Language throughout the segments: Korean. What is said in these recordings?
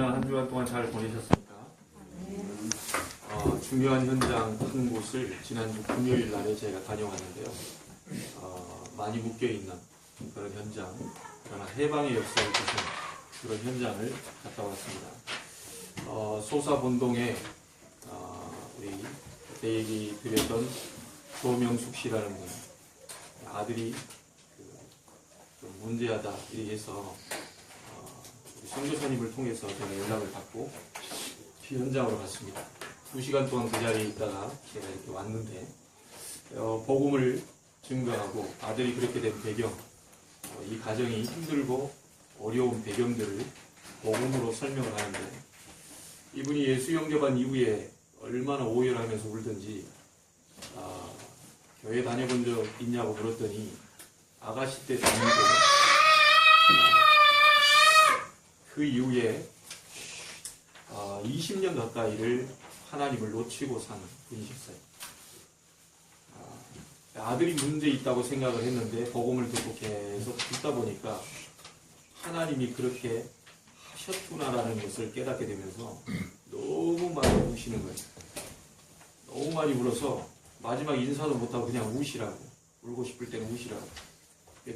지난 한 주간 동안 잘 보내셨습니까? 중요한 현장 한 곳을 지난주 금요일 날에 제가 다녀왔는데요. 많이 묶여있는 그런 현장, 그러나 해방의 역사를 주신 그런 현장을 갔다 왔습니다. 소사본동에 우리 그때 얘기 드렸던 조명숙 씨라는 분, 아들이 좀 문제하다 이렇게 해서 선교사님을 통해서 제가 연락을 받고 현장으로 갔습니다. 2시간 동안 그 자리에 있다가 제가 이렇게 왔는데 복음을 증거하고 아들이 그렇게 된 배경, 이 가정이 힘들고 어려운 배경들을 복음으로 설명을 하는데, 이분이 예수 영접한 이후에 얼마나 오열하면서 울든지 교회 다녀본 적 있냐고 물었더니 아가씨 때 다니고 그 이후에 20년 가까이를 하나님을 놓치고 사는 분이셨어요. 아들이 문제 있다고 생각을 했는데 복음을 듣고 계속 듣다 보니까 하나님이 그렇게 하셨구나라는 것을 깨닫게 되면서 너무 많이 우시는 거예요. 너무 많이 울어서 마지막 인사도 못하고 그냥 우시라고, 울고 싶을 때는 우시라고.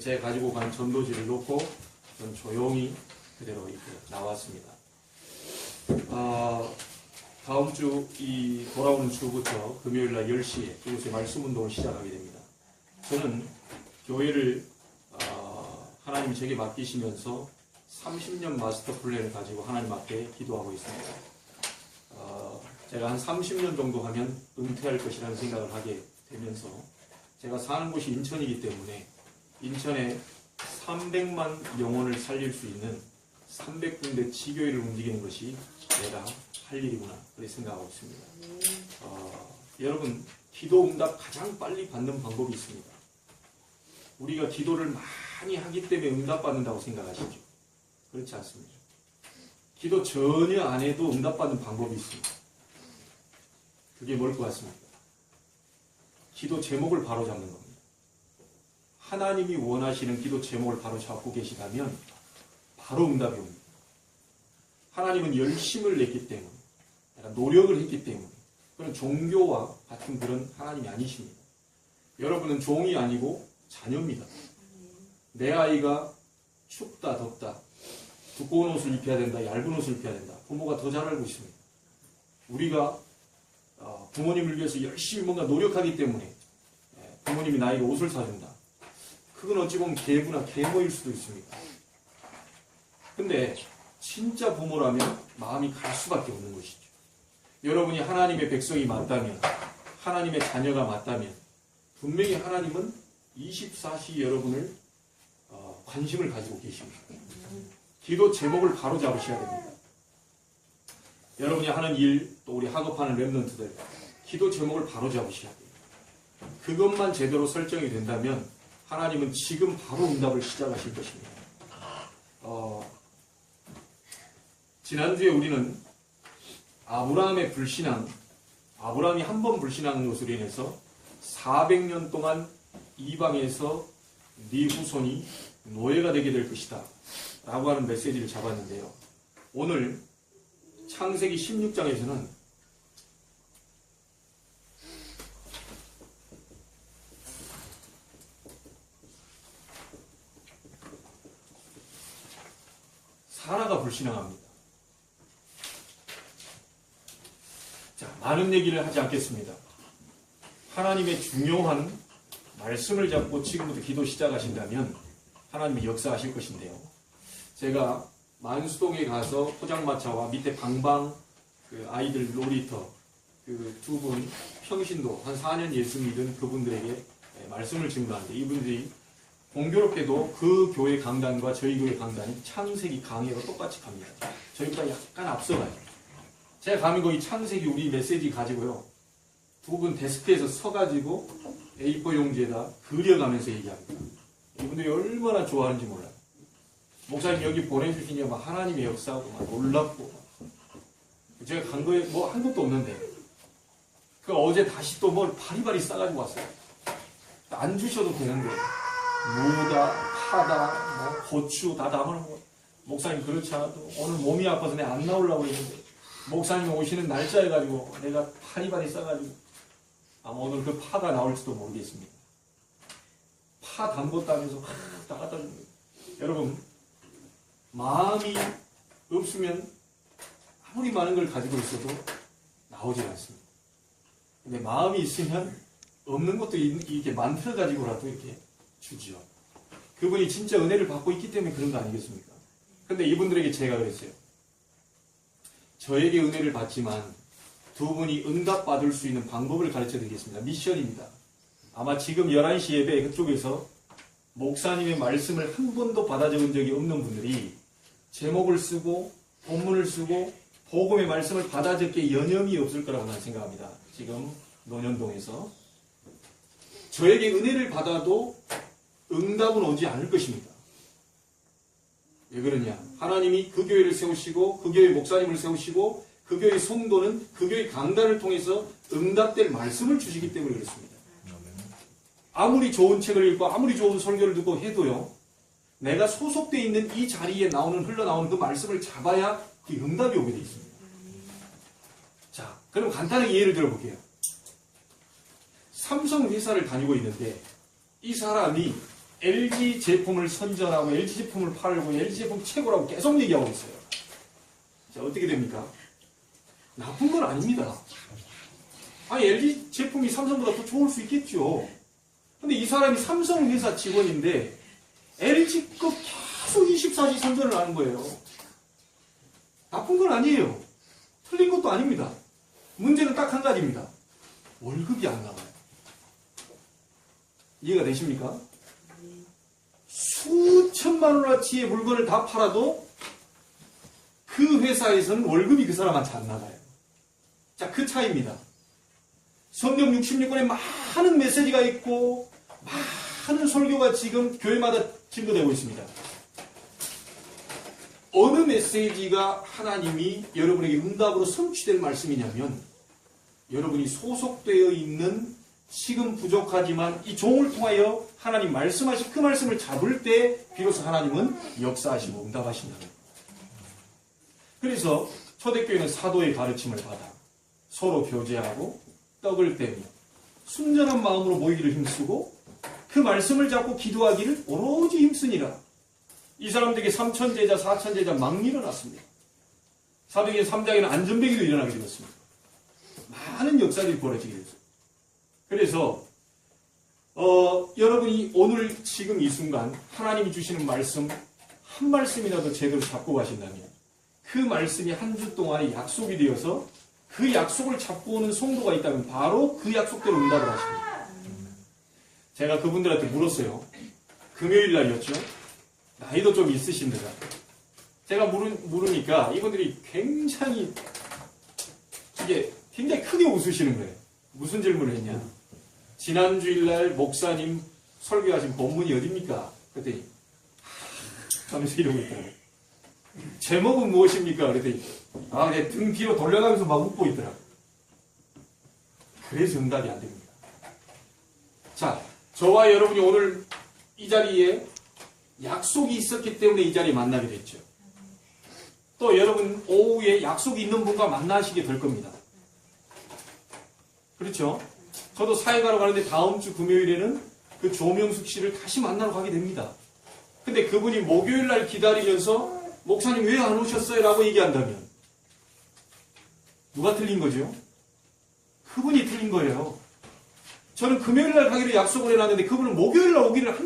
제가 가지고 간 전도지를 놓고 전 조용히 그대로 이렇게 나왔습니다. 다음 주 이 돌아오는 주부터 금요일날 10시에 그곳에 말씀 운동을 시작하게 됩니다. 저는 교회를 하나님이 제게 맡기시면서 30년 마스터 플랜을 가지고 하나님 앞에 기도하고 있습니다. 제가 한 30년 정도 하면 은퇴할 것이라는 생각을 하게 되면서, 제가 사는 곳이 인천이기 때문에 인천에 300만 영혼을 살릴 수 있는 300군데 지교회를 움직이는 것이 내가 할 일이구나, 그렇게 생각하고 있습니다. 여러분, 기도 응답 가장 빨리 받는 방법이 있습니다. 우리가 기도를 많이 하기 때문에 응답받는다고 생각하시죠? 그렇지 않습니다. 기도 전혀 안 해도 응답받는 방법이 있습니다. 그게 뭘 것 같습니까? 기도 제목을 바로잡는 겁니다. 하나님이 원하시는 기도 제목을 바로잡고 계시다면 바로 응답이 옵니다. 하나님은 열심을 냈기 때문에, 노력을 했기 때문에, 그런 종교와 같은 그런 하나님이 아니십니다. 여러분은 종이 아니고 자녀입니다. 내 아이가 춥다 덥다, 두꺼운 옷을 입혀야 된다, 얇은 옷을 입혀야 된다, 부모가 더 잘 알고 있습니다. 우리가 부모님을 위해서 열심히 뭔가 노력하기 때문에 부모님이 나에게 옷을 사준다. 그건 어찌 보면 계부나 계모일 수도 있습니다. 근데 진짜 부모라면 마음이 갈 수밖에 없는 것이죠. 여러분이 하나님의 백성이 맞다면, 하나님의 자녀가 맞다면 분명히 하나님은 24시 여러분을 관심을 가지고 계십니다. 기도 제목을 바로 잡으셔야 됩니다. 여러분이 하는 일, 또 우리 학업하는 랩런트들, 기도 제목을 바로 잡으셔야 돼요. 그것만 제대로 설정이 된다면 하나님은 지금 바로 응답을 시작하실 것입니다. 지난주에 우리는 아브라함의 불신앙, 아브라함이 한 번 불신한 것으로 인해서 400년 동안 이방에서 네 후손이 노예가 되게 될 것이다 라고 하는 메시지를 잡았는데요. 오늘 창세기 16장에서는 사라가 불신앙합니다. 자, 많은 얘기를 하지 않겠습니다. 하나님의 중요한 말씀을 잡고 지금부터 기도 시작하신다면 하나님이 역사하실 것인데요. 제가 만수동에 가서 포장마차와 밑에 방방 그 아이들 놀이터 그 두 분 평신도 한 4년 예수 믿은 그분들에게 말씀을 증거하는데, 이분들이 공교롭게도 그 교회 강단과 저희 교회 강단이 창세기 강의가 똑같이 갑니다. 저희보다 약간 앞서가요. 제가 가면 거기 창세기 우리 메시지 가지고요, 두 분 데스크에서 서가지고 A4 용지에다 그려가면서 얘기합니다. 이분들이 얼마나 좋아하는지 몰라요. 목사님 여기 보내주시냐, 막 하나님의 역사하고 막 놀랍고, 제가 간 거에 뭐 한 것도 없는데, 그 어제 다시 또 뭘 바리바리 싸가지고 왔어요. 안 주셔도 되는데, 무다, 파다, 뭐 고추 다 담아놓은 거. 목사님 그렇지 않아도 오늘 몸이 아파서 내가 안 나오려고 했는데 목사님 오시는 날짜 해가지고 내가 파리바리 싸가지고 아마 오늘 그 파가 나올지도 모르겠습니다. 파 담궜다면서 다 갖다 줍니다. 여러분, 마음이 없으면 아무리 많은 걸 가지고 있어도 나오지 않습니다. 근데 마음이 있으면 없는 것도 이렇게 만들어가지고라도 이렇게 주죠. 그분이 진짜 은혜를 받고 있기 때문에 그런 거 아니겠습니까? 근데 이분들에게 제가 그랬어요. 저에게 은혜를 받지만 두 분이 응답받을 수 있는 방법을 가르쳐 드리겠습니다. 미션입니다. 아마 지금 11시 예배 그쪽에서 목사님의 말씀을 한 번도 받아 적은 적이 없는 분들이 제목을 쓰고 본문을 쓰고 복음의 말씀을 받아 적게 여념이 없을 거라고 나는 생각합니다. 지금 논현동에서 저에게 은혜를 받아도 응답은 오지 않을 것입니다. 왜 그러냐? 하나님이 그 교회를 세우시고 그 교회 목사님을 세우시고 그 교회 성도는 그 교회 강단을 통해서 응답될 말씀을 주시기 때문에 그렇습니다. 아무리 좋은 책을 읽고 아무리 좋은 설교를 듣고 해도요, 내가 소속되어 있는 이 자리에 흘러나오는 그 말씀을 잡아야 그 응답이 오게 되어 있습니다. 자, 그럼 간단하게 예를 들어볼게요. 삼성 회사를 다니고 있는데 이 사람이 LG 제품을 선전하고 LG 제품을 팔고 LG 제품 최고라고 계속 얘기하고 있어요. 자, 어떻게 됩니까? 나쁜 건 아닙니다. 아니, LG 제품이 삼성보다 더 좋을 수 있겠죠. 근데 이 사람이 삼성 회사 직원인데 LG 거 계속 24시 선전을 하는 거예요. 나쁜 건 아니에요. 틀린 것도 아닙니다. 문제는 딱 한 가지입니다. 월급이 안 나와요. 이해가 되십니까? 수천만 원어치의 물건을 다 팔아도 그 회사에서는 월급이 그 사람한테 안 나가요. 자, 그 차이입니다. 성경 66권에 많은 메시지가 있고 많은 설교가 지금 교회마다 증거되고 있습니다. 어느 메시지가 하나님이 여러분에게 응답으로 성취될 말씀이냐면 여러분이 소속되어 있는 지금 부족하지만 이 종을 통하여 하나님 말씀하신 그 말씀을 잡을 때 비로소 하나님은 역사하시고 응답하신다. 그래서 초대교회는 사도의 가르침을 받아 서로 교제하고 떡을 떼며 순전한 마음으로 모이기를 힘쓰고 그 말씀을 잡고 기도하기를 오로지 힘쓰니라. 이 사람들에게 3,000제자, 4,000제자 막 일어났습니다. 사도행전 3장에는 안전배기도 일어나게 되었습니다. 많은 역사들이 벌어지게 됐어요. 그래서 여러분이 오늘 지금 이 순간 하나님이 주시는 말씀 한 말씀이라도 제대로 잡고 가신다면 그 말씀이 한 주 동안의 약속이 되어서 그 약속을 잡고 오는 성도가 있다면 바로 그 약속대로 응답을 하십니다. 제가 그분들한테 물었어요. 금요일 날이었죠. 나이도 좀 있으신데다. 제가 물으니까 이분들이 굉장히 크게 웃으시는 거예요. 무슨 질문을 했냐? 지난 주일날 목사님 설교하신 본문이 어딥니까? 그랬더니 하면서 이러고 있더라고요. 제목은 무엇입니까? 그랬더니 내 등 뒤로 돌려가면서 막 웃고 있더라고요. 그래서 응답이 안 됩니다. 자, 저와 여러분이 오늘 이 자리에 약속이 있었기 때문에 이 자리에 만나게 됐죠. 또 여러분 오후에 약속이 있는 분과 만나시게 될 겁니다. 그렇죠? 저도 사회가로 가는데 다음 주 금요일에는 그 조명숙 씨를 다시 만나러 가게 됩니다. 근데 그분이 목요일 날 기다리면서 목사님 왜 안 오셨어요? 라고 얘기한다면 누가 틀린 거죠? 그분이 틀린 거예요. 저는 금요일 날 가기로 약속을 해놨는데 그분은 목요일 날 오기를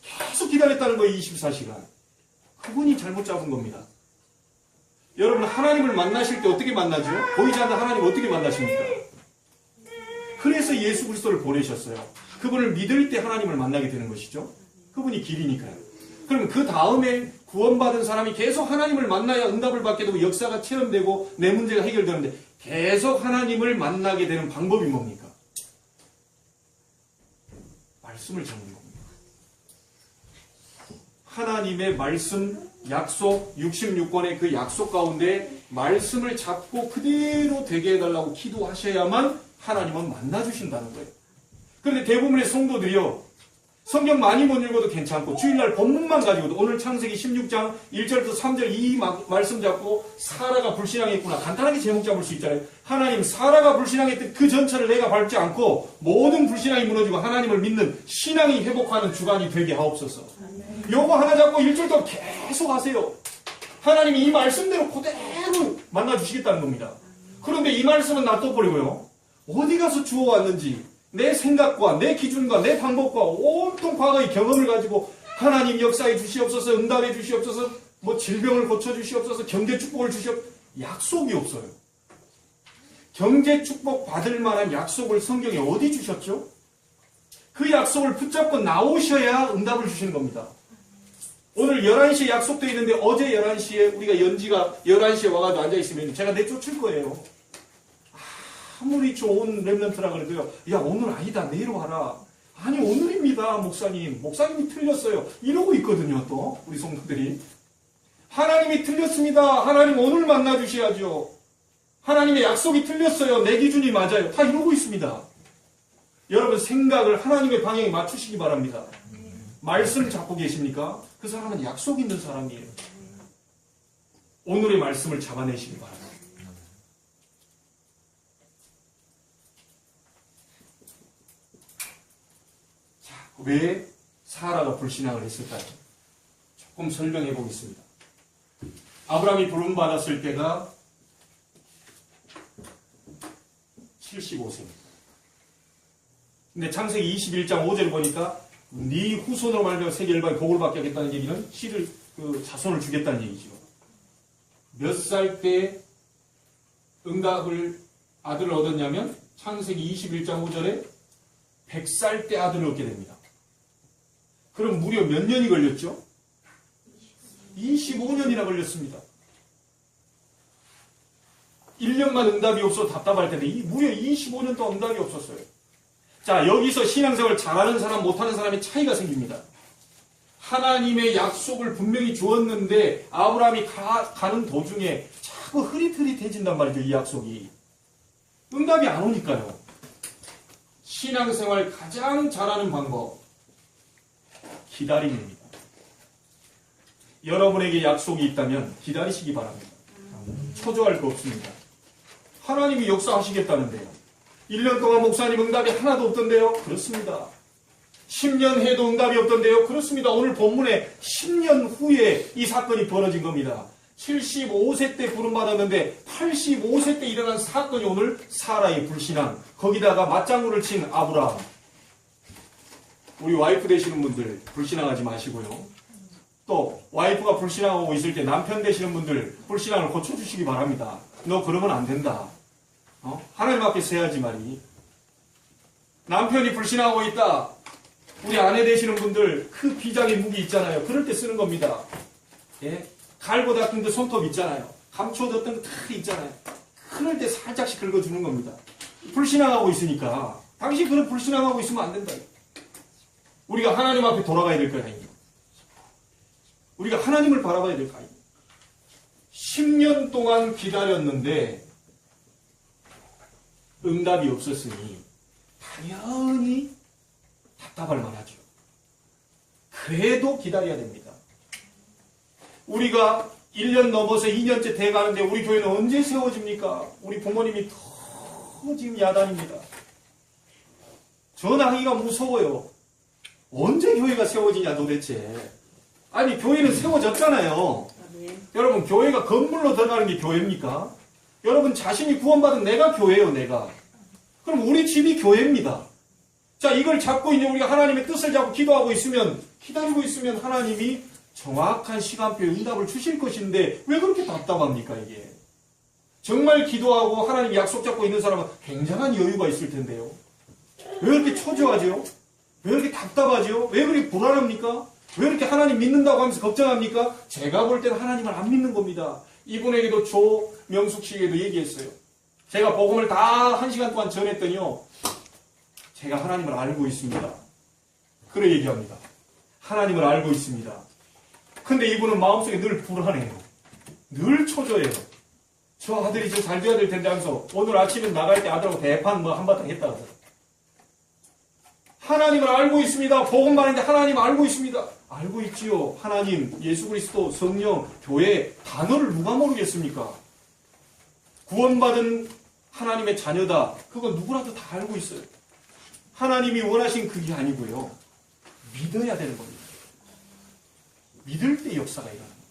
계속 기다렸다는 거예요. 24시간. 그분이 잘못 잡은 겁니다. 여러분 하나님을 만나실 때 어떻게 만나죠? 보이지 않는 하나님 어떻게 만나십니까? 그래서 예수 그리스도를 보내셨어요. 그분을 믿을 때 하나님을 만나게 되는 것이죠. 그분이 길이니까요. 그럼 그 다음에 구원받은 사람이 계속 하나님을 만나야 응답을 받게 되고 역사가 체험되고 내 문제가 해결되는데 계속 하나님을 만나게 되는 방법이 뭡니까? 말씀을 잡는 겁니다. 하나님의 말씀, 약속, 66권의 그 약속 가운데 말씀을 잡고 그대로 되게 해달라고 기도하셔야만 하나님은 만나주신다는 거예요. 그런데 대부분의 성도들이요, 성경 많이 못 읽어도 괜찮고 주일날 본문만 가지고도 오늘 창세기 16장 1절부터 3절 이 말씀 잡고 사라가 불신앙했구나. 간단하게 제목 잡을 수 있잖아요. 하나님 사라가 불신앙했던 그 전체를 내가 밟지 않고 모든 불신앙이 무너지고 하나님을 믿는 신앙이 회복하는 주간이 되게 하옵소서. 요거 하나 잡고 1절도 계속 하세요. 하나님이 이 말씀대로 그대로 만나주시겠다는 겁니다. 그런데 이 말씀은 놔둬버리고요. 어디 가서 주워왔는지 내 생각과 내 기준과 내 방법과 온통 과거의 경험을 가지고 하나님 역사해 주시옵소서, 응답해 주시옵소서, 뭐 질병을 고쳐 주시옵소서, 경제 축복을 주시옵소서. 약속이 없어요. 경제 축복 받을 만한 약속을 성경에 어디 주셨죠? 그 약속을 붙잡고 나오셔야 응답을 주시는 겁니다. 오늘 11시에 약속되어 있는데 어제 11시에 우리가 연지가 11시에 와가지고 앉아있으면 제가 내쫓을 거예요. 아무리 좋은 랩런트라 그래도요. 야 오늘 아니다 내일 와라. 아니 오늘입니다 목사님. 목사님이 틀렸어요. 이러고 있거든요. 또 우리 성도들이. 하나님이 틀렸습니다. 하나님 오늘 만나주셔야죠. 하나님의 약속이 틀렸어요. 내 기준이 맞아요. 다 이러고 있습니다. 여러분 생각을 하나님의 방향에 맞추시기 바랍니다. 말씀 잡고 계십니까? 그 사람은 약속 있는 사람이에요. 오늘의 말씀을 잡아내시기 바랍니다. 자, 왜 사라가 불신앙을 했을까요? 조금 설명해 보겠습니다. 아브라함이 부름받았을 때가 75세입니다. 근데 창세기 21장 5절을 보니까 네 후손으로 말미암아 세계 열방에 복을 받게 하겠다는 얘기는 씨를 자손을 주겠다는 얘기죠. 몇 살 때 응답을 아들을 얻었냐면 창세기 21장 5절에 100살 때 아들을 얻게 됩니다. 그럼 무려 몇 년이 걸렸죠? 25년이나 걸렸습니다. 1년만 응답이 없어 답답할 텐데 무려 25년 동안 응답이 없었어요. 자, 여기서 신앙생활 잘하는 사람 못하는 사람의 차이가 생깁니다. 하나님의 약속을 분명히 주었는데 아브라함이 가는 도중에 자꾸 흐릿흐릿해진단 말이죠. 이 약속이. 응답이 안 오니까요. 신앙생활 가장 잘하는 방법 기다림입니다. 여러분에게 약속이 있다면 기다리시기 바랍니다. 초조할 거 없습니다. 하나님이 역사하시겠다는데요. 1년 동안 목사님 응답이 하나도 없던데요? 그렇습니다. 10년 해도 응답이 없던데요? 그렇습니다. 오늘 본문에 10년 후에 이 사건이 벌어진 겁니다. 75세 때 부름받았는데 85세 때 일어난 사건이 오늘 사라의 불신앙, 거기다가 맞장구를 친 아브라함. 우리 와이프 되시는 분들 불신앙하지 마시고요. 또 와이프가 불신앙하고 있을 때 남편 되시는 분들 불신앙을 고쳐주시기 바랍니다. 너 그러면 안 된다. 하나님 앞에 서야지 말이. 남편이 불신하고 있다. 우리 아내 되시는 분들 그 비장의 무기 있잖아요. 그럴 때 쓰는 겁니다. 예? 갈고 닦은 그 손톱 있잖아요. 감춰뒀던 거 다 있잖아요. 그럴 때 살짝씩 긁어주는 겁니다. 불신앙하고 있으니까. 당신 그런 불신앙하고 있으면 안 된다. 우리가 하나님 앞에 돌아가야 될 거야. 우리가 하나님을 바라봐야 될 거야. 10년 동안 기다렸는데 응답이 없었으니 당연히 답답할 만하죠. 그래도 기다려야 됩니다. 우리가 1년 넘어서 2년째 돼가는데 우리 교회는 언제 세워집니까? 우리 부모님이 더 지금 야단입니다. 전화하기가 무서워요. 언제 교회가 세워지냐 도대체. 아니 교회는 세워졌잖아요. 여러분 교회가 건물로 들어가는 게 교회입니까? 여러분 자신이 구원받은 내가 교회예요. 내가. 그럼 우리 집이 교회입니다. 자, 이걸 잡고 이제 우리가 하나님의 뜻을 잡고 기도하고 있으면, 기다리고 있으면 하나님이 정확한 시간표에 응답을 주실 것인데 왜 그렇게 답답합니까 이게? 정말 기도하고 하나님 약속 잡고 있는 사람은 굉장한 여유가 있을 텐데요. 왜 이렇게 초조하죠? 왜 이렇게 답답하죠? 왜 그렇게 불안합니까? 왜 이렇게 하나님 믿는다고 하면서 걱정합니까? 제가 볼 때는 하나님을 안 믿는 겁니다. 이분에게도 조명숙 씨에게도 얘기했어요. 제가 복음을 다 1시간 동안 전했더니요. 제가 하나님을 알고 있습니다. 그래 얘기합니다. 하나님을 알고 있습니다. 근데 이분은 마음속에 늘 불안해요. 늘 초조해요. 저 아들이 좀 잘 돼야 될 텐데 하면서 오늘 아침에 나갈 때 아들하고 대판 한바탕 했다 하더라고요. 하나님을 알고 있습니다. 복음 말인데 하나님 알고 있습니다. 알고 있지요. 하나님, 예수 그리스도, 성령, 교회 단어를 누가 모르겠습니까? 구원받은 하나님의 자녀다. 그거 누구라도 다 알고 있어요. 하나님이 원하신 그게 아니고요. 믿어야 되는 겁니다. 믿을 때 역사가 일어납니다.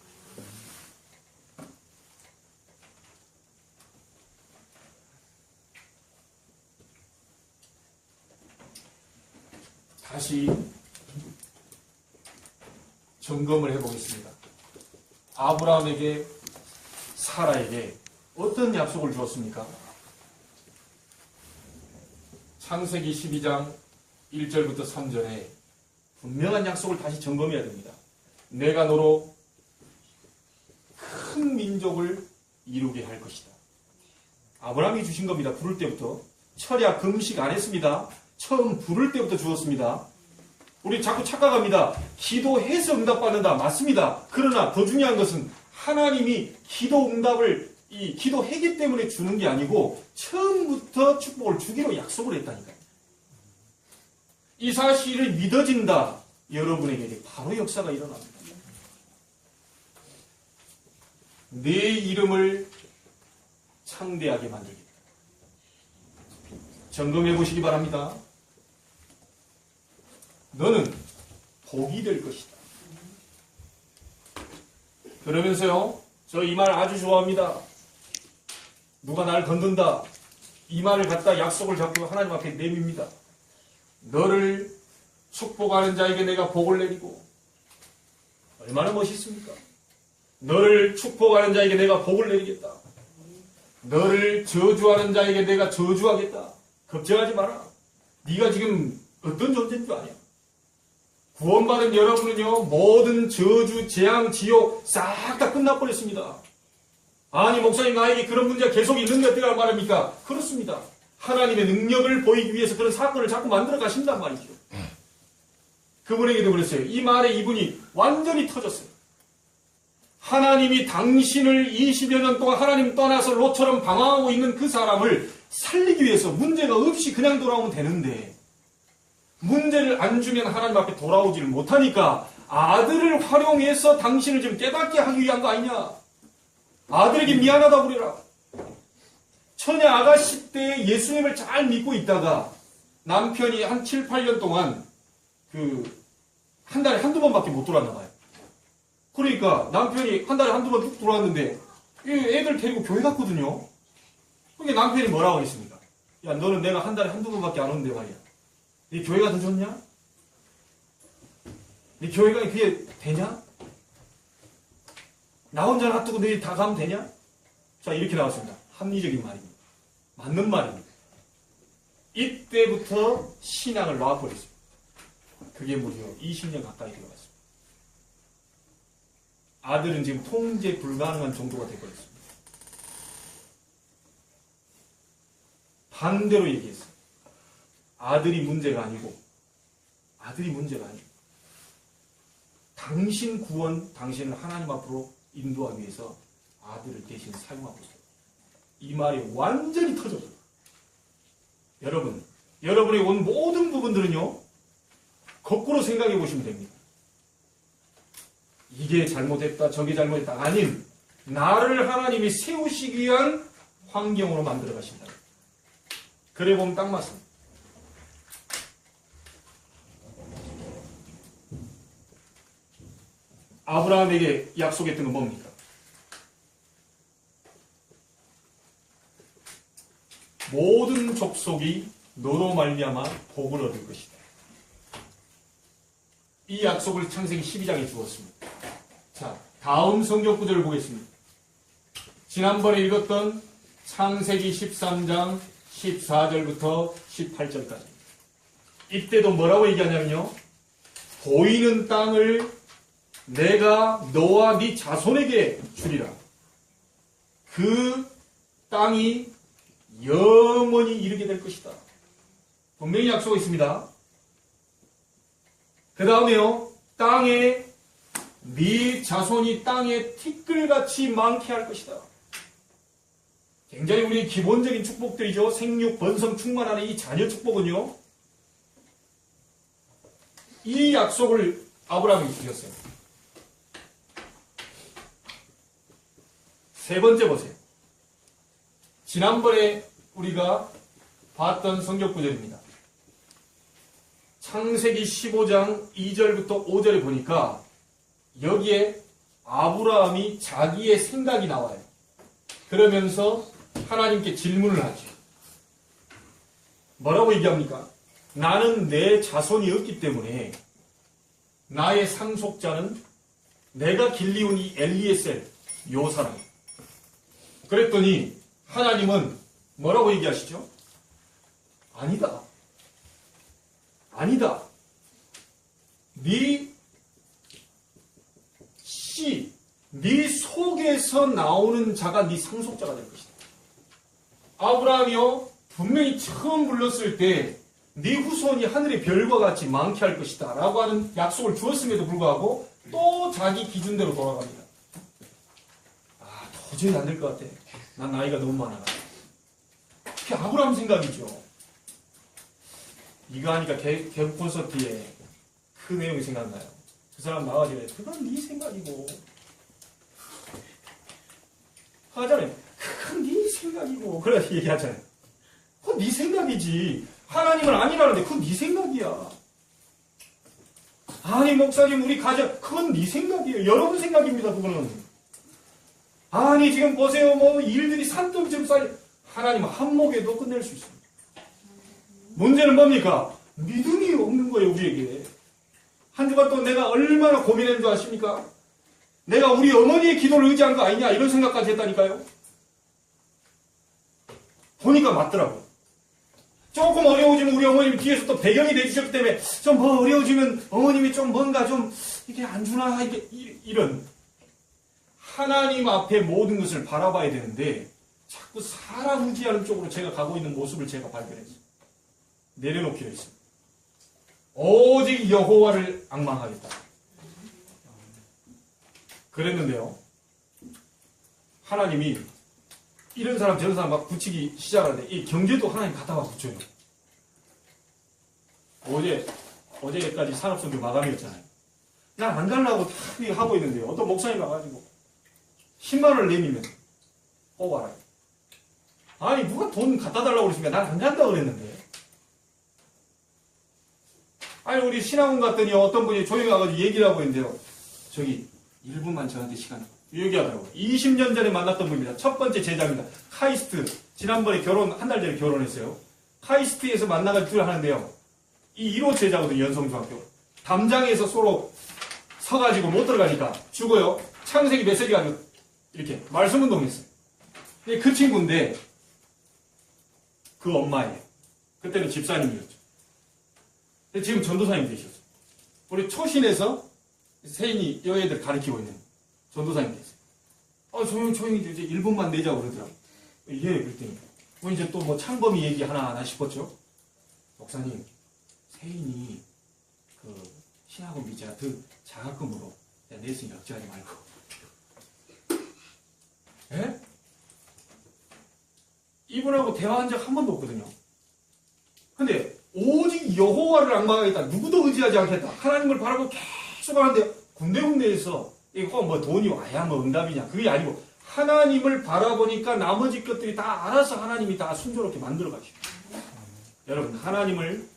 다시 점검을 해보겠습니다. 아브라함에게, 사라에게 어떤 약속을 주었습니까? 창세기 12장 1절부터 3절에 분명한 약속을 다시 점검해야 됩니다. 내가 너로 큰 민족을 이루게 할 것이다. 아브라함이 주신 겁니다. 부를 때부터. 철야 금식 안 했습니다. 처음 부를 때부터 주었습니다. 우리 자꾸 착각합니다. 기도해서 응답받는다. 맞습니다. 그러나 더 중요한 것은 하나님이 기도 응답을 기도했기 때문에 주는 게 아니고 처음부터 축복을 주기로 약속을 했다니까요. 이 사실을 믿어진다. 여러분에게 바로 역사가 일어납니다. 내 이름을 창대하게 만들겠다. 점검해 보시기 바랍니다. 너는 복이 될 것이다. 그러면서요, 저 이 말 아주 좋아합니다. 누가 날 건든다. 이 말을 갖다 약속을 잡고 하나님 앞에 내밉니다. 너를 축복하는 자에게 내가 복을 내리고, 얼마나 멋있습니까? 너를 축복하는 자에게 내가 복을 내리겠다. 너를 저주하는 자에게 내가 저주하겠다. 걱정하지 마라. 네가 지금 어떤 존재인 줄 아냐? 구원받은 여러분은요, 모든 저주, 재앙, 지옥 싹 다 끝나버렸습니다. 아니, 목사님, 나에게 그런 문제가 계속 있는데 어떻게 말합니까? 그렇습니다. 하나님의 능력을 보이기 위해서 그런 사건을 자꾸 만들어 가신단 말이죠. 그분에게도 그랬어요. 이 말에 이분이 완전히 터졌어요. 하나님이 당신을 20여 년 동안 하나님 떠나서 롯처럼 방황하고 있는 그 사람을 살리기 위해서 문제가 없이 그냥 돌아오면 되는데, 문제를 안 주면 하나님 앞에 돌아오지를 못하니까 아들을 활용해서 당신을 좀 깨닫게 하기 위한 거 아니냐? 아들에게 미안하다 그래라. 처녀 아가씨 때 예수님을 잘 믿고 있다가 남편이 한 7, 8년 동안 한 달에 한두 번밖에 못 돌아왔나 봐요. 그러니까 남편이 한 달에 한두 번 뚝 들어왔는데 애들 데리고 교회 갔거든요. 그러니까 남편이 뭐라고 하겠습니까? 야, 너는 내가 한 달에 한두 번밖에 안 오는데 말이야. 네 교회가 더 좋냐? 네 교회가 그게 되냐? 나 혼자 놔두고 너희 다 가면 되냐? 자, 이렇게 나왔습니다. 합리적인 말입니다. 맞는 말입니다. 이때부터 신앙을 놔버렸습니다. 그게 무려 20년 가까이 되어갔습니다. 아들은 지금 통제 불가능한 정도가 되어버렸습니다. 반대로 얘기했어요. 아들이 문제가 아니고 당신 구원, 당신을 하나님 앞으로 인도하기 위해서 아들을 대신 사용하고 있어요. 이 말이 완전히 터졌어요. 여러분이 온 모든 부분들은요, 거꾸로 생각해 보시면 됩니다. 이게 잘못했다, 저게 잘못했다. 아님, 나를 하나님이 세우시기 위한 환경으로 만들어 가신다. 그래 보면 딱 맞습니다. 아브라함에게 약속했던 건 뭡니까? 모든 족속이 너로 말미암아 복을 얻을 것이다. 이 약속을 창세기 12장에 주었습니다. 자, 다음 성경 구절을 보겠습니다. 지난번에 읽었던 창세기 13장 14절부터 18절까지. 이때도 뭐라고 얘기하냐면요, 보이는 땅을 내가 너와 네 자손에게 주리라. 그 땅이 영원히 이르게 될 것이다. 분명히 약속이 있습니다. 그 다음에요, 땅에 네 자손이 땅에 티끌같이 많게 할 것이다. 굉장히 우리 기본적인 축복들이죠. 생육, 번성, 충만하는 이 자녀 축복은요, 이 약속을 아브라함이 주셨어요. 세 번째 보세요. 지난번에 우리가 봤던 성경 구절입니다. 창세기 15장 2절부터 5절에 보니까 여기에 아브라함이 자기의 생각이 나와요. 그러면서 하나님께 질문을 하죠. 뭐라고 얘기합니까? 나는 내 자손이 없기 때문에 나의 상속자는 내가 길리운 이 엘리에셀, 요 사람. 그랬더니 하나님은 뭐라고 얘기하시죠? 아니다. 아니다. 네 속에서 나오는 자가 네 상속자가 될 것이다. 아브라함이요, 분명히 처음 불렀을 때 네 후손이 하늘의 별과 같이 많게 할 것이다 라고 하는 약속을 주었음에도 불구하고 또 자기 기준대로 돌아갑니다. 도저히 안 될 것 같아. 난 나이가 너무 많아. 그게 아브라함 생각이죠. 이거 하니까 개국 콘서트에 그 내용이 생각나요. 그 사람 나와가지고 그건 네 생각이고 하잖아요. 그건 네 생각이고 그래 얘기하잖아요. 그건 네 생각이지. 하나님은 아니라는데 그건 네 생각이야. 아니 목사님 우리 가정 그건 네 생각이에요. 여러분 생각입니다. 그거는. 아니 지금 보세요. 뭐 일들이 산더미처럼 쌓여. 하나님은 한 목에도 끝낼 수 있습니다. 문제는 뭡니까? 믿음이 없는 거예요. 우리에게. 한 주간 동안 내가 얼마나 고민했는 줄 아십니까? 내가 우리 어머니의 기도를 의지한 거 아니냐 이런 생각까지 했다니까요. 보니까 맞더라고요. 조금 어려워지면 우리 어머님이 뒤에서 또 배경이 돼주셨기 때문에 좀 뭐 어려워지면 어머님이 좀 뭔가 좀 이게 안 주나 이런 하나님 앞에 모든 것을 바라봐야 되는데 자꾸 사람 의지하는 쪽으로 제가 가고 있는 모습을 제가 발견했어요. 내려놓기로 했습니다. 오직 여호와를 앙망하겠다. 그랬는데요. 하나님이 이런 사람 저런 사람 막 붙이기 시작하는데 이 경제도 하나님 갖다가 붙여요. 어제까지 산업선교 마감이었잖아요. 난 안 가려고 다 하고 있는데요. 어떤 목사님 와가지고 10만 원을 내밀면 와라. 아니 누가 돈 갖다 달라고 그러시니까 난 안 간다고 그랬는데. 아니 우리 신학원 갔더니 어떤 분이 조용히 와가지고 얘기를 하고 있는데요. 저기 1분만 저한테 시간 얘기하더라고요. 20년 전에 만났던 분입니다. 첫 번째 제자입니다. 카이스트. 지난번에 한 달 전에 결혼했어요. 카이스트에서 만나가지고 둘 하는데요. 이 1호 제자거든요. 연성중학교. 담장에서 서로 서가지고 못 들어가니까 죽어요. 창세기 몇 세기 가지고 이렇게 말씀운동했어요. 근데 그 친구인데 그 엄마예요. 그때는 집사님이었죠. 근데 지금 전도사님 되셨어요. 우리 초신에서 세인이 여애들 가르치고 있는 전도사님 됐어요. 조용히 이제 1분만 내자고 그러더라고요. 예, 그랬더니 뭐 이제 또 뭐 창범이 얘기 하나 싶었죠. 목사님, 세인이 그 신학원 비자 장학금으로 냈으니 걱정하지 말고. 예? 이분하고 대화한 적 한 번도 없거든요. 근데 오직 여호와를 앙망하겠다. 누구도 의지하지 않겠다. 하나님을 바라고 계속 하는데 군데군데에서 이거 꼭 뭐 돈이 와야 뭐 응답이냐 그게 아니고 하나님을 바라보니까 나머지 것들이 다 알아서 하나님이 다 순조롭게 만들어 가시고. 여러분 하나님을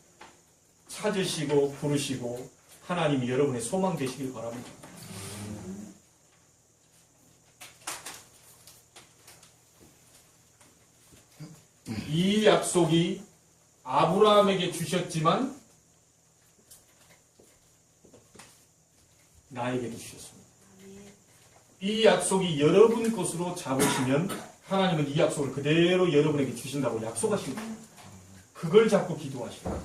찾으시고 부르시고 하나님이 여러분의 소망 되시길 바랍니다. 이 약속이 아브라함에게 주셨지만 나에게도 주셨습니다. 이 약속이 여러분 것으로 잡으시면 하나님은 이 약속을 그대로 여러분에게 주신다고 약속하십니다. 그걸 잡고 기도하십니다.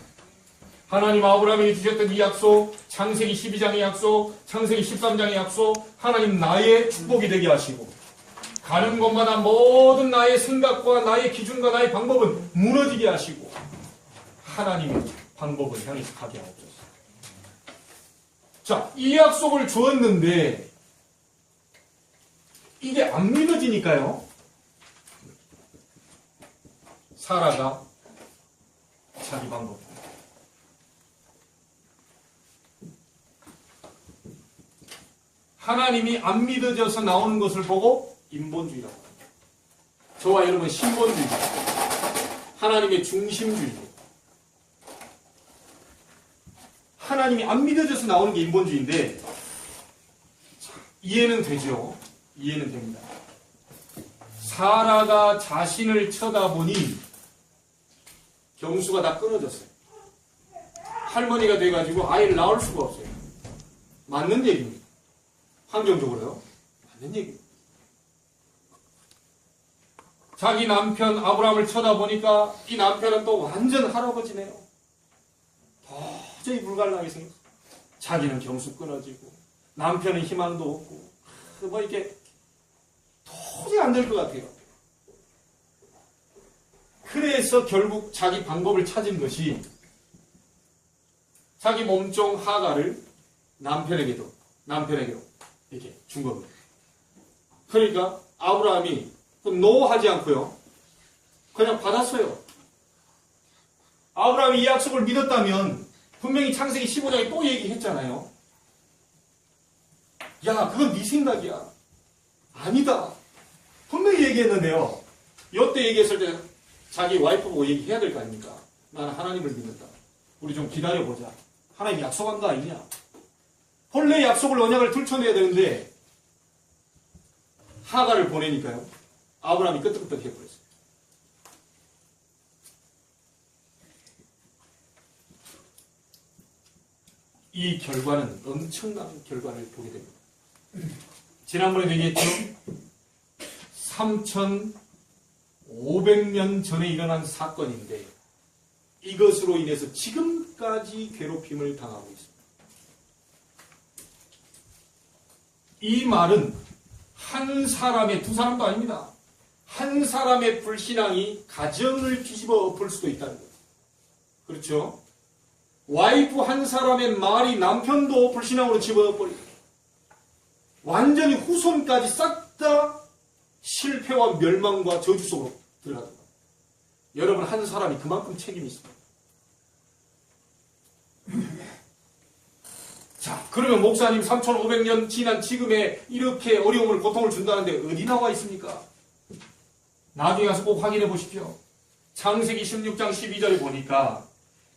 하나님 아브라함에게 주셨던 이 약속, 창세기 12장의 약속, 창세기 13장의 약속, 하나님 나의 축복이 되게 하시고 가는 곳마다 모든 나의 생각과 나의 기준과 나의 방법은 무너지게 하시고 하나님의 방법을 향해서 가게 하옵소서. 자, 이 약속을 주었는데 이게 안 믿어지니까요. 사라가 자기 방법 하나님이 안 믿어져서 나오는 것을 보고 인본주의라고 합니다. 저와 여러분 신본주의, 하나님의 중심주의. 하나님이 안 믿어져서 나오는 게 인본주의인데 이해는 되죠. 이해는 됩니다. 사라가 자신을 쳐다보니 경수가 다 끊어졌어요. 할머니가 돼가지고 아이를 낳을 수가 없어요. 맞는 얘기입니다. 환경적으로요. 맞는 얘기입니다. 자기 남편 아브라함을 쳐다보니까 이 남편은 또 완전 할아버지네요. 도저히 불가능하게 생겼어요. 자기는 경수 끊어지고 남편은 희망도 없고 뭐 이렇게 도저히 안 될 것 같아요. 그래서 결국 자기 방법을 찾은 것이 자기 몸종 하가를 남편에게도 이렇게 준 겁니다. 그러니까 아브라함이 노하지 않고요. 그냥 받았어요. 아브라함이 이 약속을 믿었다면 분명히 창세기 15장에 또 얘기했잖아요. 야, 그건 네 생각이야. 아니다. 분명히 얘기했는데요. 이때 얘기했을 때 자기 와이프 보고 얘기해야 될 거 아닙니까? 나는 하나님을 믿는다. 우리 좀 기다려보자. 하나님 약속한 거 아니냐? 본래 약속을 언약을 들춰내야 되는데 하가를 보내니까요. 아브라함이 끄떡끄떡 해버렸어요. 이 결과는 엄청난 결과를 보게 됩니다. 지난번에 얘기했죠. 3,500년 전에 일어난 사건인데 이것으로 인해서 지금까지 괴롭힘을 당하고 있습니다. 이 말은 한 사람의, 두 사람도 아닙니다. 한 사람의 불신앙이 가정을 뒤집어 엎을 수도 있다는 거예요. 그렇죠? 와이프 한 사람의 말이 남편도 불신앙으로 집어버리고 완전히 후손까지 싹 다 실패와 멸망과 저주 속으로 들어가는 거예요. 여러분 한 사람이 그만큼 책임이 있습니다. 자, 그러면 목사님 3,500년 지난 지금에 이렇게 어려움을 고통을 준다는데 어디 나와 있습니까? 나중에 가서 꼭 확인해 보십시오. 창세기 16장 12절에 보니까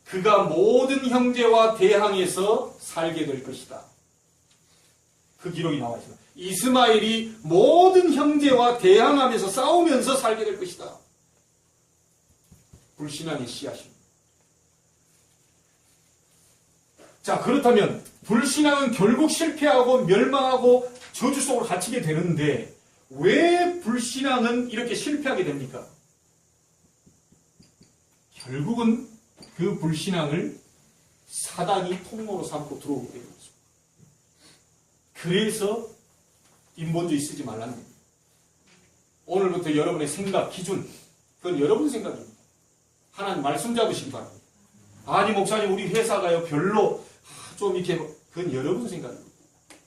그가 모든 형제와 대항해서 살게 될 것이다. 그 기록이 나와 있습니다. 이스마엘이 모든 형제와 대항하면서 싸우면서 살게 될 것이다. 불신앙의 씨앗입니다. 자, 그렇다면 불신앙은 결국 실패하고 멸망하고 저주 속으로 갇히게 되는데 왜 불신앙은 이렇게 실패하게 됩니까? 결국은 그 불신앙을 사단이 통로로 삼고 들어오게 되는 거죠. 그래서 인본주의 쓰지 말라는 겁니다. 오늘부터 여러분의 생각, 기준, 그건 여러분 생각입니다. 하나님 말씀 잡으시기 바랍니다. 아니 목사님 우리 회사가요 별로 좀 이렇게 그건 여러분 생각입니다.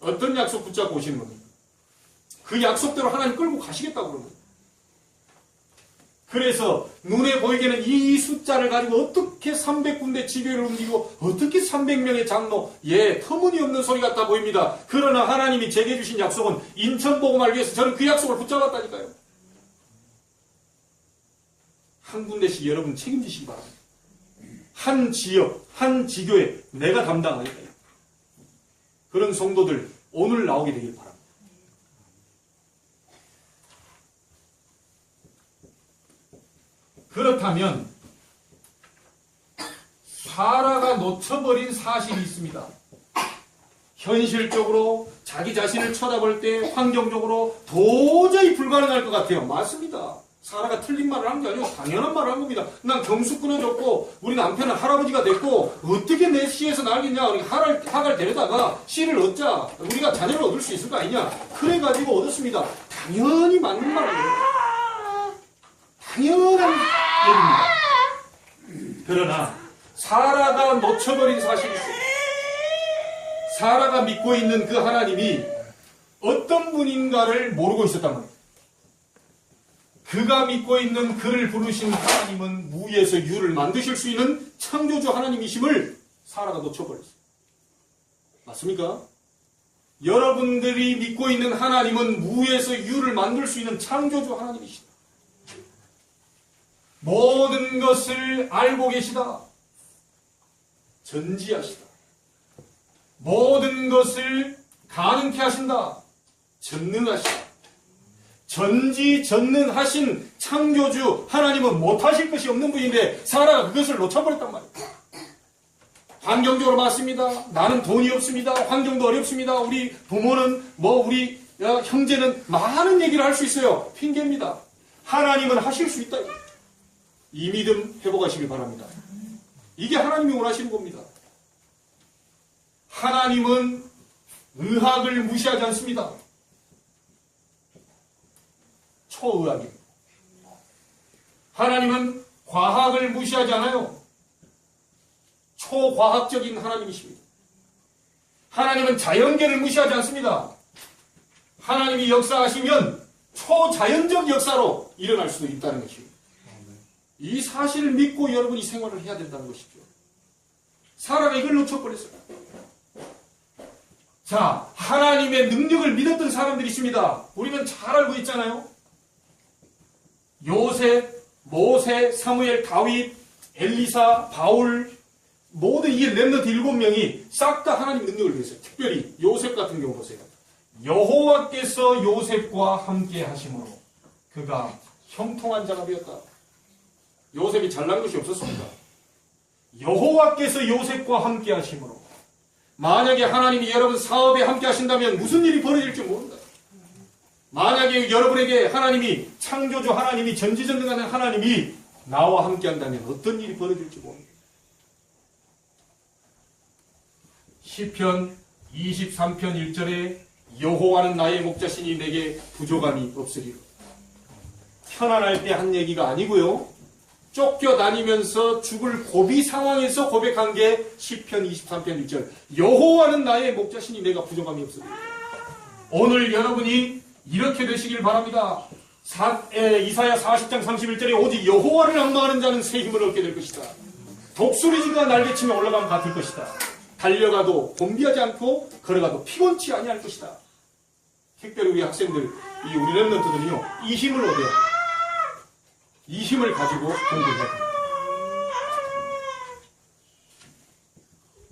어떤 약속 붙잡고 오시는 겁니까? 그 약속대로 하나님 끌고 가시겠다고 그러는 거예요. 그래서 눈에 보이게는 이 숫자를 가지고 어떻게 300군데 지교를 옮기고 어떻게 300명의 장로 터무니없는 소리 같아 보입니다. 그러나 하나님이 제게 주신 약속은 인천복음을 위해서 저는 그 약속을 붙잡았다니까요. 한 군데씩 여러분 책임지시기 바랍니다. 한 지역, 한 지교에 내가 담당하겠다. 그런 성도들 오늘 나오게 되길 바랍니다. 그렇다면 사라가 놓쳐버린 사실이 있습니다. 현실적으로 자기 자신을 쳐다볼 때 환경적으로 도저히 불가능할 것 같아요. 맞습니다. 사라가 틀린 말을 한 게 아니고 당연한 말을 한 겁니다. 난 경수 끊어졌고 우리 남편은 할아버지가 됐고 어떻게 내 씨에서 나겠냐. 하갈 데려다가 씨를 얻자. 우리가 자녀를 얻을 수 있을 거 아니냐. 그래가지고 얻었습니다. 당연히 맞는 말이에요. 당연한 얘기입니다. 그러나 사라가 놓쳐버린 사실이 있어요. 사라가 믿고 있는 그 하나님이 어떤 분인가를 모르고 있었단 말이에요. 그가 믿고 있는 그를 부르신 하나님은 무에서 유를 만드실 수 있는 창조주 하나님이심을 사라가 놓쳐버렸어요. 맞습니까? 여러분들이 믿고 있는 하나님은 무에서 유를 만들 수 있는 창조주 하나님이시다. 모든 것을 알고 계시다. 전지하시다. 모든 것을 가능케 하신다. 전능하시다. 전지전능하신 창조주 하나님은 못하실 것이 없는 분인데 사라가 그것을 놓쳐버렸단 말이에요. 환경적으로 맞습니다. 나는 돈이 없습니다. 환경도 어렵습니다. 우리 부모는 우리 형제는 많은 얘기를 할 수 있어요. 핑계입니다. 하나님은 하실 수 있다. 이 믿음 회복하시길 바랍니다. 이게 하나님이 원하시는 겁니다. 하나님은 의학을 무시하지 않습니다. 초의학입니다. 하나님은 과학을 무시하지 않아요. 초과학적인 하나님이십니다. 하나님은 자연계를 무시하지 않습니다. 하나님이 역사하시면 초자연적 역사로 일어날 수도 있다는 것입니다. 이 사실을 믿고 여러분이 생활을 해야 된다는 것이죠. 사라가 이걸 놓쳐버렸어요. 자, 하나님의 능력을 믿었던 사람들이 있습니다. 우리는 잘 알고 있잖아요. 요셉, 모세, 사무엘, 다윗, 엘리사, 바울, 모든 이 렘넌트 7명이 싹 다 하나님 능력을 믿었어요. 특별히 요셉 같은 경우 보세요. 여호와께서 요셉과 함께 하심으로 그가 형통한 자가 되었다. 요셉이 잘난 것이 없었습니다. 여호와께서 요셉과 함께 하심으로. 만약에 하나님이 여러분 사업에 함께 하신다면 무슨 일이 벌어질지 모른다. 만약에 여러분에게 하나님이 창조주 하나님이 전지전능한 하나님이 나와 함께 한다면 어떤 일이 벌어질지 모릅니다. 시편 23편 1절에 여호와는 나의 목자시니 내게 부족함이 없으리로. 편안할 때 한 얘기가 아니고요. 쫓겨다니면서 죽을 고비 상황에서 고백한 게 시편 23편 1절. 여호와는 나의 목자시니 내가 부족함이 없으리로. 오늘 여러분이 이렇게 되시길 바랍니다. 이사야 40장 31절에 오직 여호와를 앙망하는 자는 새 힘을 얻게 될 것이다. 독수리지가 날개치며 올라가면 같을 것이다. 달려가도 곤비하지 않고 걸어가도 피곤치 아니할 것이다. 특별히 우리 학생들, 우리 렘넌트들은요, 이 힘을 얻어야 합니다. 이 힘을 가지고 공부해야 됩니다.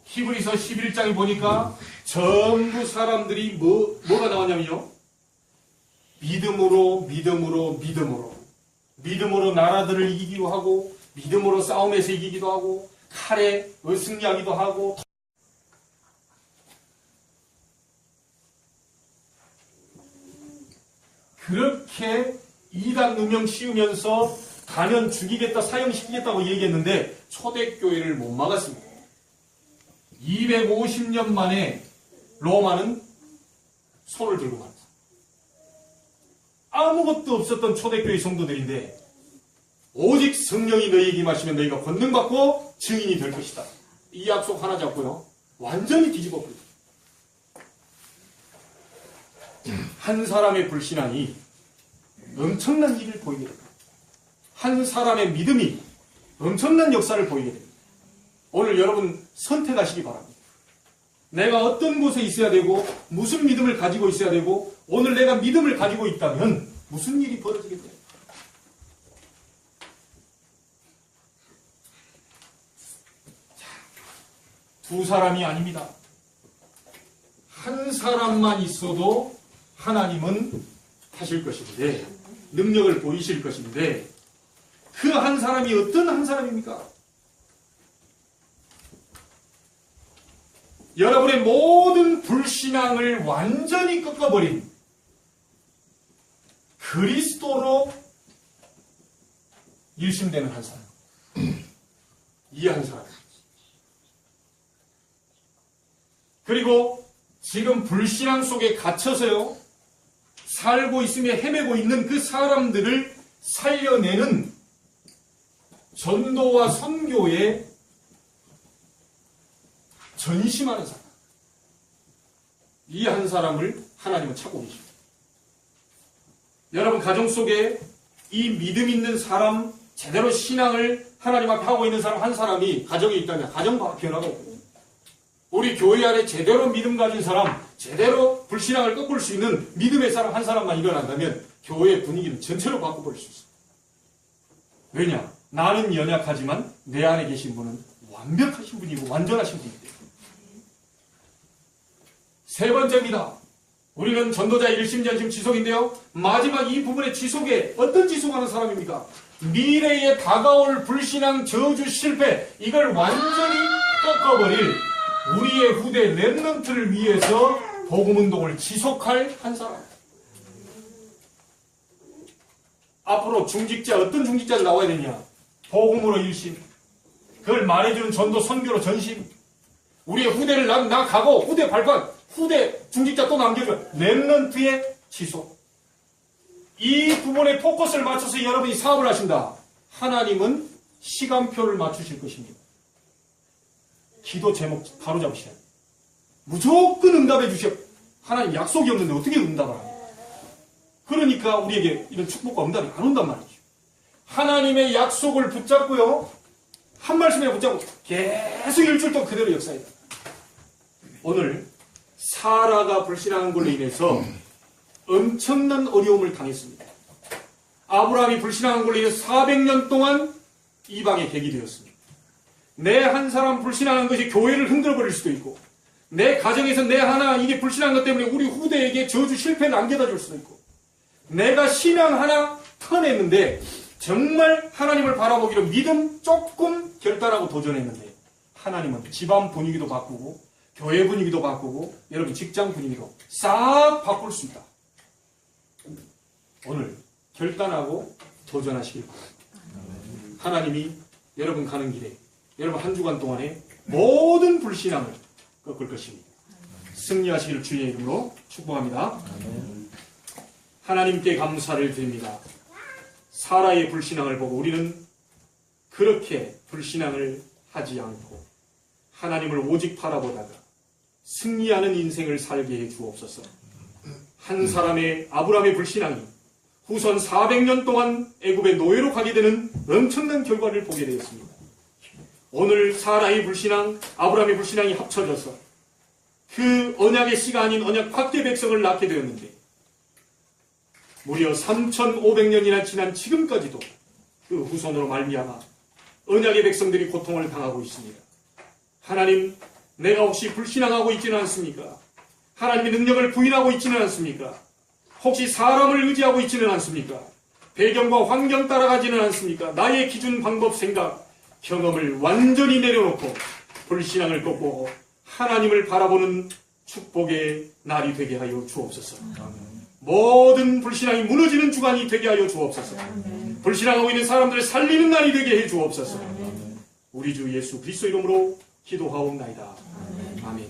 히브리서 11장에 보니까 전부 사람들이 뭐가 나왔냐면요. 믿음으로 나라들을 이기기도 하고, 믿음으로 싸움에서 이기기도 하고, 칼에 승리하기도 하고. 그렇게 이단 누명 씌우면서 가면 죽이겠다, 사형시키겠다고 얘기했는데 초대교회를 못 막았습니다. 250년 만에 로마는 손을 들고 말았습니다. 아무것도 없었던 초대교회 성도들인데 오직 성령이 너희에게 임하시면 너희가 권능받고 증인이 될 것이다. 이 약속 하나 잡고요. 완전히 뒤집어 버립니다. 한 사람의 불신앙이 엄청난 일을 보이게 됩니다. 한 사람의 믿음이 엄청난 역사를 보이게 됩니다. 오늘 여러분 선택하시기 바랍니다. 내가 어떤 곳에 있어야 되고 무슨 믿음을 가지고 있어야 되고 오늘 내가 믿음을 가지고 있다면 무슨 일이 벌어지겠냐. 두 사람이 아닙니다. 한 사람만 있어도 하나님은 하실 것인데 능력을 보이실 것인데 그 한 사람이 어떤 한 사람입니까? 여러분의 모든 불신앙을 완전히 꺾어버린 그리스도로 일심되는 한 사람. 이 한 사람. 그리고 지금 불신앙 속에 갇혀서요, 살고 있으며 헤매고 있는 그 사람들을 살려내는 전도와 선교에 전심하는 사람. 이 한 사람을 하나님은 찾고 계십니다. 여러분 가정 속에 이 믿음 있는 사람, 제대로 신앙을 하나님 앞에 하고 있는 사람 한 사람이 가정에 있다면 가정 변화가 없거든요. 우리 교회 안에 제대로 믿음 가진 사람, 제대로 불신앙을 꺾을 수 있는 믿음의 사람 한 사람만 일어난다면 교회의 분위기는 전체로 바꿔버릴 수 있어요. 왜냐? 나는 연약하지만 내 안에 계신 분은 완벽하신 분이고 완전하신 분이기 때문에. 세 번째입니다. 우리는 전도자 일심전심 지속인데요. 마지막 이 부분의 지속에 어떤 지속하는 사람입니까? 미래에 다가올 불신앙, 저주, 실패 이걸 완전히 꺾어버릴 우리의 후대 렘넌트를 위해서 복음운동을 지속할 한 사람. 앞으로 중직자, 어떤 중직자가 나와야 되냐? 복음으로 일심. 그걸 말해주는 전도, 선교로 전심. 우리의 후대를 나가고 후대 발판, 후대 중직자 또 남겨줘. 렘넌트의 지속. 이 부분에 포커스를 맞춰서 여러분이 사업을 하신다. 하나님은 시간표를 맞추실 것입니다. 기도 제목 바로 잡으셔야 돼요. 무조건 응답해 주셔. 하나님 약속이 없는데 어떻게 응답을 합니까? 그러니까 우리에게 이런 축복과 응답이 안 온단 말이죠. 하나님의 약속을 붙잡고요. 한 말씀에 붙잡고 계속 일주일 동안 그대로 역사해야 돼요. 오늘 사라가 불신하는 걸로 인해서 엄청난 어려움을 당했습니다. 아브라함이 불신하는 걸로 인해서 400년 동안 이방의 객이 되었습니다. 내 한 사람 불신하는 것이 교회를 흔들어버릴 수도 있고, 내 가정에서 내 하나 이게 불신한 것 때문에 우리 후대에게 저주 실패를 안겨다 줄 수도 있고, 내가 신앙 하나 터냈는데 정말 하나님을 바라보기로 믿음 조금 결단하고 도전했는데 하나님은 집안 분위기도 바꾸고 교회 분위기도 바꾸고 여러분 직장 분위기도 싹 바꿀 수 있다. 오늘 결단하고 도전하시길 바랍니다. 하나님이 여러분 가는 길에 여러분 한 주간 동안에 모든 불신앙을 꺾을 것입니다. 승리하시기를 주의 이름으로 축복합니다. 하나님께 감사를 드립니다. 사라의 불신앙을 보고 우리는 그렇게 불신앙을 하지 않고 하나님을 오직 바라보다가 승리하는 인생을 살게 해 주옵소서. 한 사람의 아브라함의 불신앙이 후손 400년 동안 애굽의 노예로 가게 되는 엄청난 결과를 보게 되었습니다. 오늘 사라의 불신앙, 아브라함의 불신앙이 합쳐져서 그 언약의 씨가 아닌 언약 밖의 백성을 낳게 되었는데 무려 3,500년이나 지난 지금까지도 그 후손으로 말미암아 언약의 백성들이 고통을 당하고 있습니다. 하나님, 내가 혹시 불신앙하고 있지는 않습니까? 하나님의 능력을 부인하고 있지는 않습니까? 혹시 사람을 의지하고 있지는 않습니까? 배경과 환경 따라가지는 않습니까? 나의 기준, 방법, 생각, 경험을 완전히 내려놓고 불신앙을 꺾고 하나님을 바라보는 축복의 날이 되게 하여 주옵소서. 모든 불신앙이 무너지는 주간이 되게 하여 주옵소서. 불신앙하고 있는 사람들을 살리는 날이 되게 해 주옵소서. 우리 주 예수 그리스도 이름으로 기도하옵나이다. 아멘.